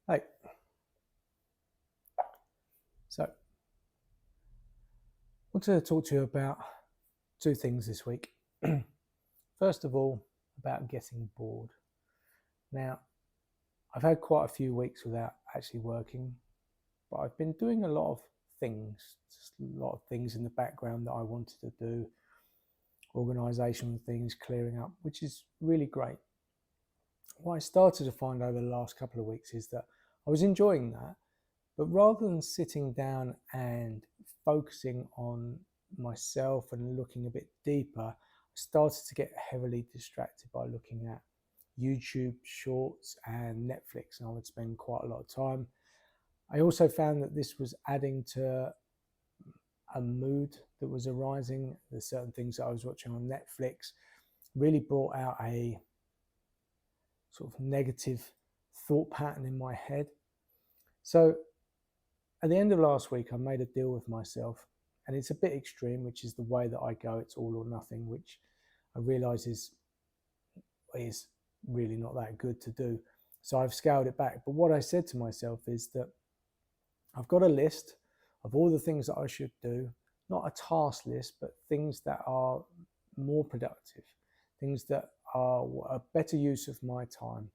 Hey, so I want to talk to you about two things this week. First of all, about getting bored. Now, I've had quite a few weeks without actually working, but I've been doing a lot of things, just a lot of things in the background that I wanted to do, organisational things, clearing up, which is really great. What I started to find over the last couple of weeks is that I was enjoying that, but rather than sitting down and focusing on myself and looking a bit deeper, I started to get heavily distracted by looking at YouTube shorts and Netflix, and I would spend quite a lot of time. I also found that this was adding to a mood that was arising. There's certain things that I was watching on Netflix really brought out a sort of negative thought pattern in my head. So at the end of last week, I made a deal with myself, and it's a bit extreme, which is the way that I go. It's all or nothing, which I realise is really not that good to do. So I've scaled it back. But what I said to myself is that I've got a list of all the things that I should do, not a task list, but things that are more productive, things that are a better use of my time,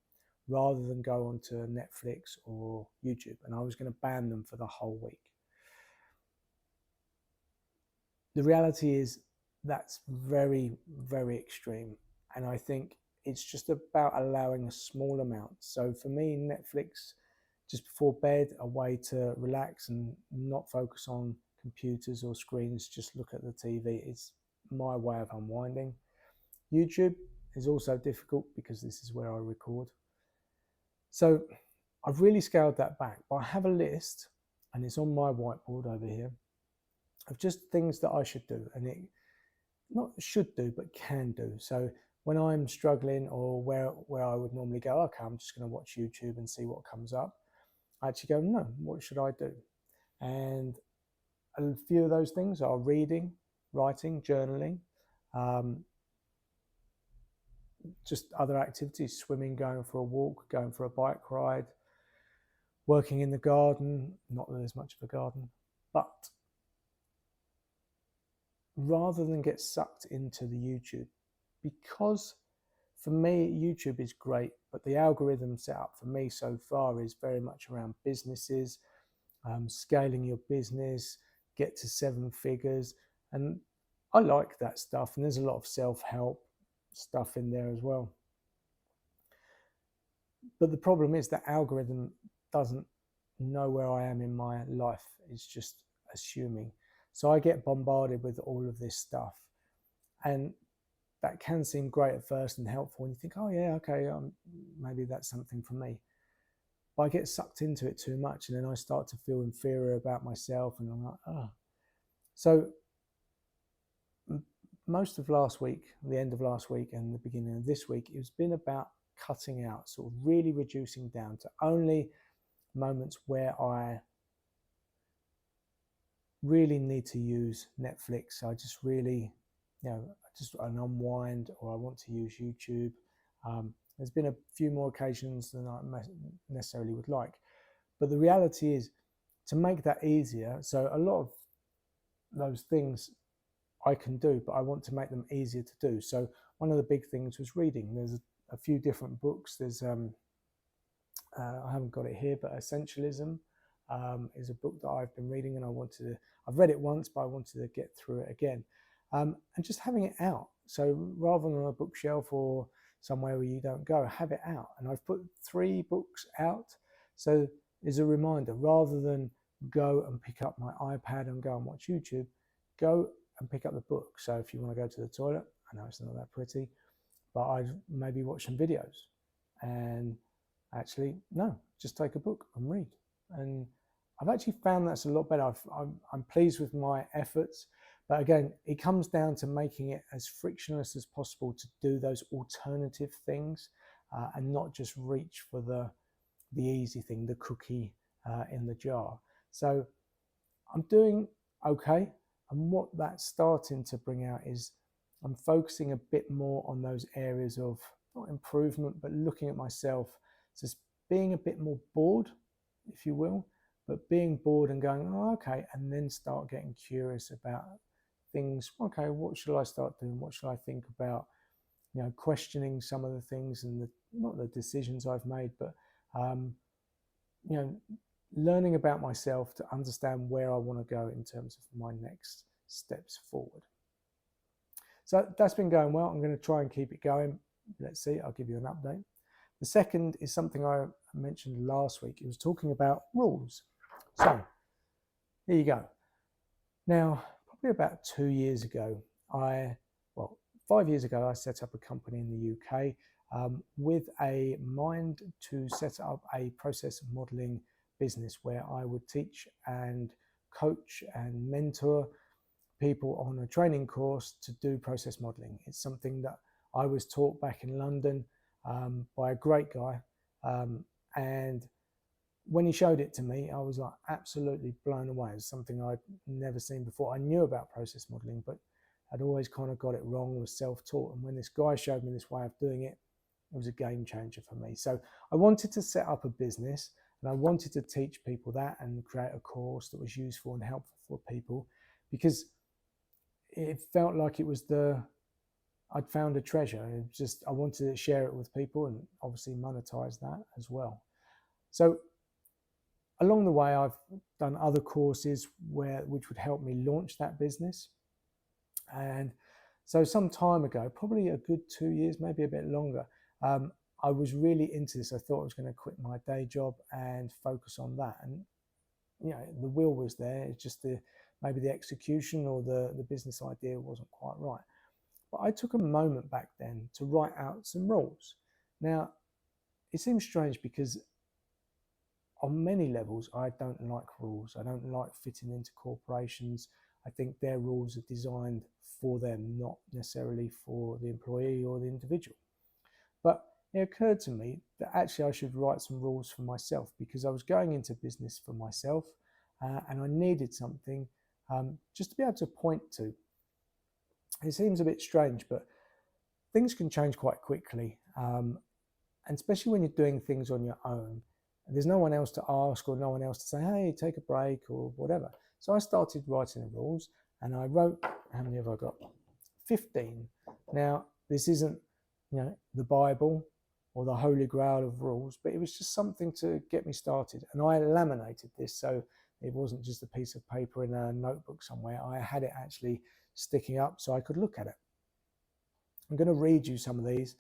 rather than go onto Netflix or YouTube. And I was going to ban them for the whole week. The reality is that's very, very extreme. And I think it's just about allowing a small amount. So for me, Netflix, just before bed, a way to relax and not focus on computers or screens, just look at the TV. It's my way of unwinding. YouTube is also difficult because this is where I record. So I've really scaled that back, but I have a list, and it's on my whiteboard over here, of just things that I should do, and it not should do, but can do. So when I'm struggling, or where I would normally go, okay, I'm just going to watch YouTube and see what comes up, I actually go, no, what should I do? And a few of those things are reading, writing, journaling, just other activities, swimming, going for a walk, going for a bike ride, working in the garden. Not that there's much of a garden, but rather than get sucked into the YouTube, because for me, YouTube is great, but the algorithm set up for me so far is very much around businesses, scaling your business, get to 7 figures. And I like that stuff. And there's a lot of self-help stuff in there as well. But the problem is that algorithm doesn't know where I am in my life. It's just assuming. So I get bombarded with all of this stuff. And that can seem great at first and helpful. And you think, oh yeah, okay, maybe that's something for me. But I get sucked into it too much, and then I start to feel inferior about myself, and I'm like, oh. So most of last week, the end of last week and the beginning of this week, it's been about cutting out, sort of really reducing down to only moments where I really need to use Netflix. I just really, just an unwind, or I want to use YouTube. There's been a few more occasions than I necessarily would like. But the reality is, to make that easier, so a lot of those things I can do, but I want to make them easier to do. So one of the big things was reading. There's a few different books. There's, I haven't got it here, but Essentialism is a book that I've been reading, and I've read it once, but I wanted to get through it again. And just having it out. So rather than on a bookshelf or somewhere where you don't go, have it out. And I've put 3 books out. So as a reminder, rather than go and pick up my iPad and go and watch YouTube, go and pick up the book. So if you want to go to the toilet, I know it's not that pretty, but I'd maybe watch some videos. And actually, no, just take a book and read. And I've actually found that's a lot better. I'm pleased with my efforts. But again, it comes down to making it as frictionless as possible to do those alternative things, and not just reach for the easy thing, the cookie in the jar. So I'm doing okay. And what that's starting to bring out is I'm focusing a bit more on those areas of not improvement, but looking at myself, just being a bit more bored if you will, but being bored and going, oh, okay, and then start getting curious about things. Okay, what should I start doing? What should I think about? Questioning some of the things and not the decisions I've made, but um, you know, learning about myself to understand where I want to go in terms of my next steps forward. So that's been going well. I'm going to try and keep it going. Let's see, I'll give you an update. The second is something I mentioned last week. It was talking about rules. So here you go. Now, probably about 2 years ago, 5 years ago, I set up a company in the UK with a mind to set up a process modeling business where I would teach and coach and mentor people on a training course to do process modeling. It's something that I was taught back in London by a great guy. And when he showed it to me, I was like absolutely blown away. It's something I'd never seen before. I knew about process modeling, but I'd always kind of got it wrong, was self-taught. And when this guy showed me this way of doing it, it was a game changer for me. So I wanted to set up a business and I wanted to teach people that and create a course that was useful and helpful for people, because it felt like it was I'd found a treasure. I wanted to share it with people and obviously monetize that as well. So along the way, I've done other courses which would help me launch that business. And so some time ago, probably a good 2 years, maybe a bit longer, I was really into this. I thought I was going to quit my day job and focus on that. And the will was there. It's just maybe the execution or the business idea wasn't quite right. But I took a moment back then to write out some rules. Now, it seems strange because on many levels, I don't like rules. I don't like fitting into corporations. I think their rules are designed for them, not necessarily for the employee or the individual. But it occurred to me that actually I should write some rules for myself, because I was going into business for myself and I needed something just to be able to point to. It seems a bit strange, but things can change quite quickly. And especially when you're doing things on your own, there's no one else to ask or no one else to say, hey, take a break or whatever. So I started writing the rules and I wrote, how many have I got? 15. Now, this isn't, the Bible or the Holy Grail of rules, but it was just something to get me started. And I laminated this, so it wasn't just a piece of paper in a notebook somewhere. I had it actually sticking up so I could look at it. I'm going to read you some of these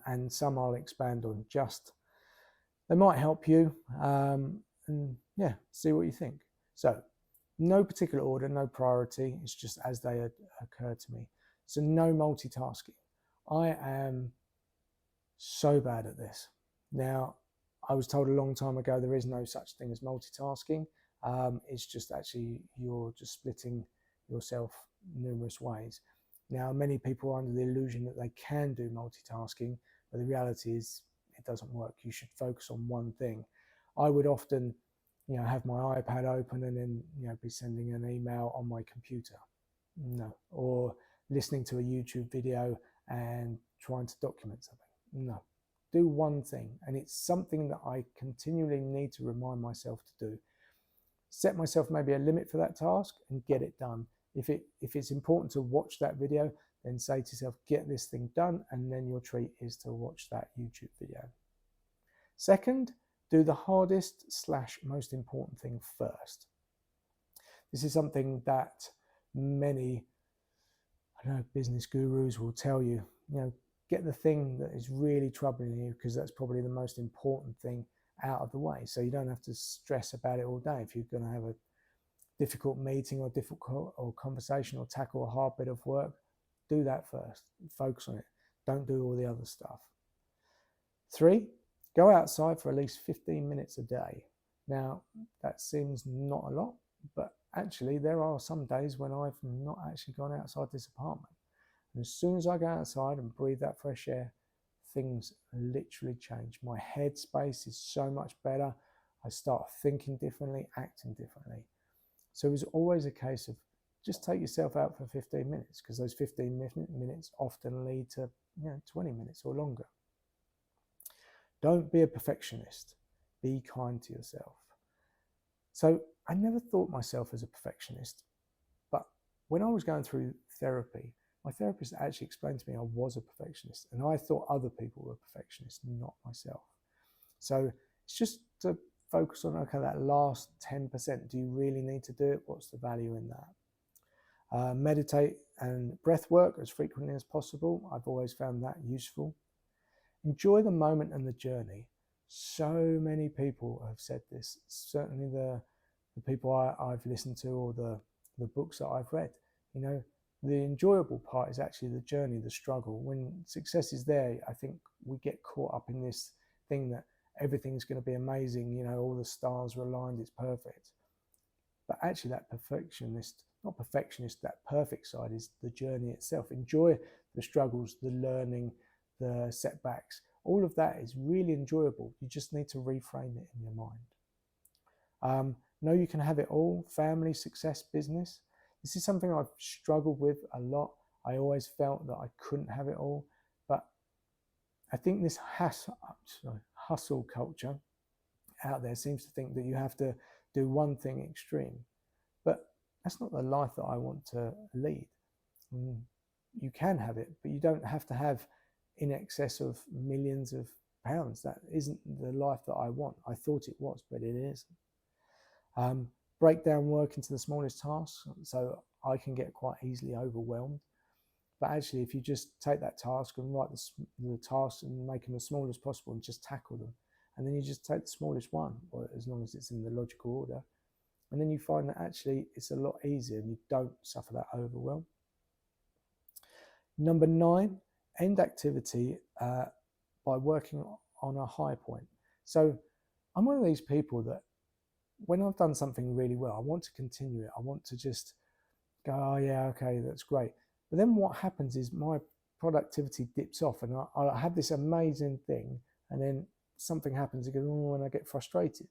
and some I'll expand on. They might help you and yeah, see what you think. So no particular order, no priority. It's just as they occur to me. So no multitasking. I am so bad at this. Now, I was told a long time ago there is no such thing as multitasking. It's just actually you're just splitting yourself numerous ways. Now, many people are under the illusion that they can do multitasking, but the reality is it doesn't work. You should focus on one thing. I would often, have my iPad open and then, be sending an email on my computer. No. Or listening to a YouTube video and trying to document something. No. Do one thing. And it's something that I continually need to remind myself to do. Set myself maybe a limit for that task and get it done. If it's important to watch that video, then say to yourself, get this thing done, and then your treat is to watch that YouTube video. Second, do the hardest / most important thing first. This is something that many, business gurus will tell you, get the thing that is really troubling you, because that's probably the most important thing out of the way. So you don't have to stress about it all day. If you're going to have a difficult meeting or difficult or conversation or tackle a hard bit of work, do that first. Focus on it. Don't do all the other stuff. 3, go outside for at least 15 minutes a day. Now, that seems not a lot, but actually there are some days when I've not actually gone outside this apartment. And as soon as I go outside and breathe that fresh air, things literally change. My headspace is so much better. I start thinking differently, acting differently. So it was always a case of just take yourself out for 15 minutes, because those 15 minutes often lead to 20 minutes or longer. Don't be a perfectionist. Be kind to yourself. So I never thought myself as a perfectionist, but when I was going through therapy, my therapist actually explained to me I was a perfectionist, and I thought other people were perfectionists, not myself. So it's just to focus on, okay, that last 10%. Do you really need to do it? What's the value in that? Meditate and breath work as frequently as possible. I've always found that useful. Enjoy the moment and the journey. So many people have said this. Certainly the people I've listened to, or the books that I've read. You know, the enjoyable part is actually the journey, the struggle. When success is there, I think we get caught up in this thing that everything's going to be amazing. You know, all the stars are aligned, it's perfect. But actually, that perfectionist, not perfectionist, that perfect side is the journey itself. Enjoy the struggles, the learning, the setbacks. All of that is really enjoyable. You just need to reframe it in your mind. Know you can have it all: family, success, business. This is something I've struggled with a lot. I always felt that I couldn't have it all. But I think this hustle culture out there seems to think that you have to do one thing extreme. But that's not the life that I want to lead. You can have it, but you don't have to have in excess of millions of pounds. That isn't the life that I want. I thought it was, but it isn't. Break down work into the smallest tasks, so I can get quite easily overwhelmed. But actually, if you just take that task and write the tasks and make them as small as possible and just tackle them, and then you just take the smallest one, or as long as it's in the logical order, and then you find that actually it's a lot easier and you don't suffer that overwhelm. Number 9, end activity by working on a high point. So I'm one of these people that when I've done something really well, I want to continue it. I want to just go, oh yeah, okay, that's great. But then what happens is my productivity dips off, and I have this amazing thing, and then something happens again, and I get frustrated.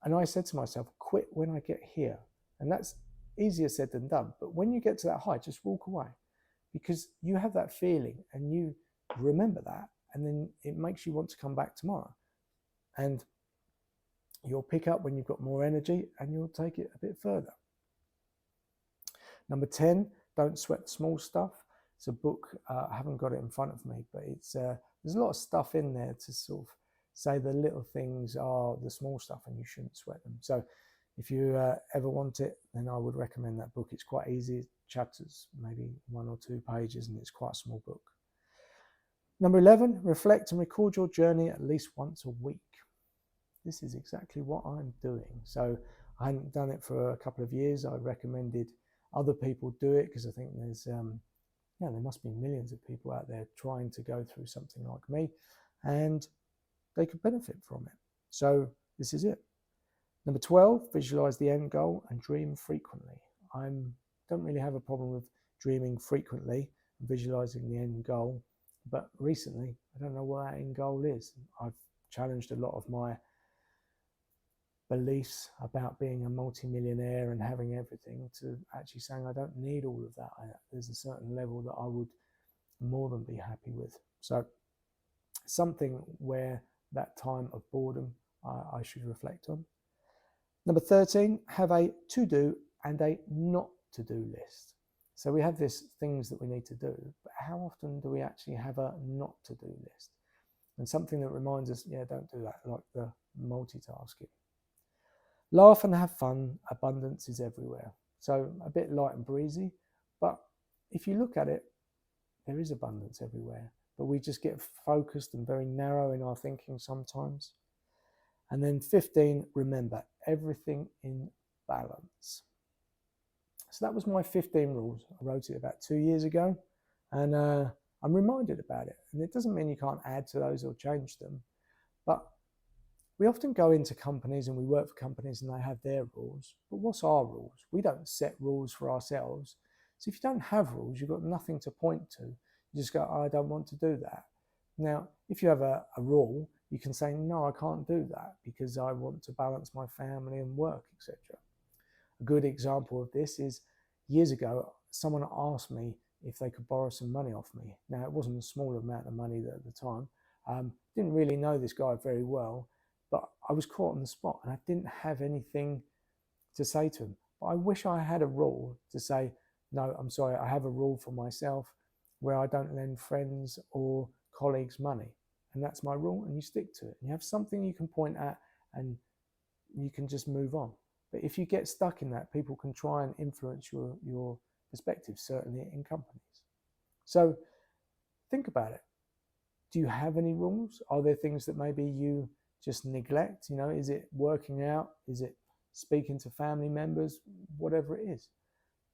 And I said to myself, quit when I get here. And that's easier said than done. But when you get to that height, just walk away, because you have that feeling and you remember that. And then it makes you want to come back tomorrow. And you'll pick up when you've got more energy and you'll take it a bit further. Number 10, don't sweat the small stuff. It's a book, I haven't got it in front of me, but it's there's a lot of stuff in there to sort of say the little things are the small stuff and you shouldn't sweat them. So if you ever want it, then I would recommend that book. It's quite easy, chapters, maybe 1 or 2 pages, and it's quite a small book. Number 11, reflect and record your journey at least once a week. This is exactly what I'm doing. So I hadn't done it for a couple of years. I recommended other people do it because I think there's, there must be millions of people out there trying to go through something like me, and they could benefit from it. So this is it. Number 12, visualize the end goal and dream frequently. I don't really have a problem with dreaming frequently and visualizing the end goal, but recently I don't know what that end goal is. I've challenged a lot of my beliefs about being a multi-millionaire and having everything to actually saying I don't need all of that. There's a certain level that I would more than be happy with. So something where that time of boredom I should reflect on. Number 13, have a to-do and a not to-do list. So we have these things that we need to do, but how often do we actually have a not to-do list? And something that reminds us, yeah, don't do that, like the multitasking. Laugh and have fun, abundance is everywhere. So a bit light and breezy, but if you look at it, there is abundance everywhere, but we just get focused and very narrow in our thinking sometimes. And then 15, remember, everything in balance. So that was my 15 rules. I wrote it about 2 years ago, and I'm reminded about it. And it doesn't mean you can't add to those or change them, but we often go into companies and we work for companies and they have their rules, but what's our rules? We don't set rules for ourselves. So if you don't have rules, you've got nothing to point to. You just go, oh, I don't want to do that. Now, if you have a rule, you can say, no, I can't do that because I want to balance my family and work, etc. A good example of this is years ago, someone asked me if they could borrow some money off me. Now, it wasn't a small amount of money at the time. Didn't really know this guy very well, but I was caught on the spot and I didn't have anything to say to them, but I wish I had a rule to say, no, I'm sorry, I have a rule for myself where I don't lend friends or colleagues money. And that's my rule, and you stick to it. And you have something you can point at and you can just move on. But if you get stuck in that, people can try and influence your perspective, certainly in companies. So think about it. Do you have any rules? Are there things that maybe you just neglect? You know, is it working out? Is it speaking to family members? Whatever it is.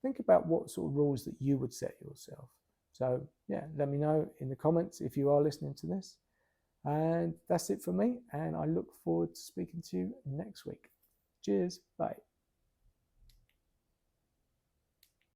Think about what sort of rules that you would set yourself. So yeah, let me know in the comments if you are listening to this. And that's it for me. And I look forward to speaking to you next week. Cheers. Bye.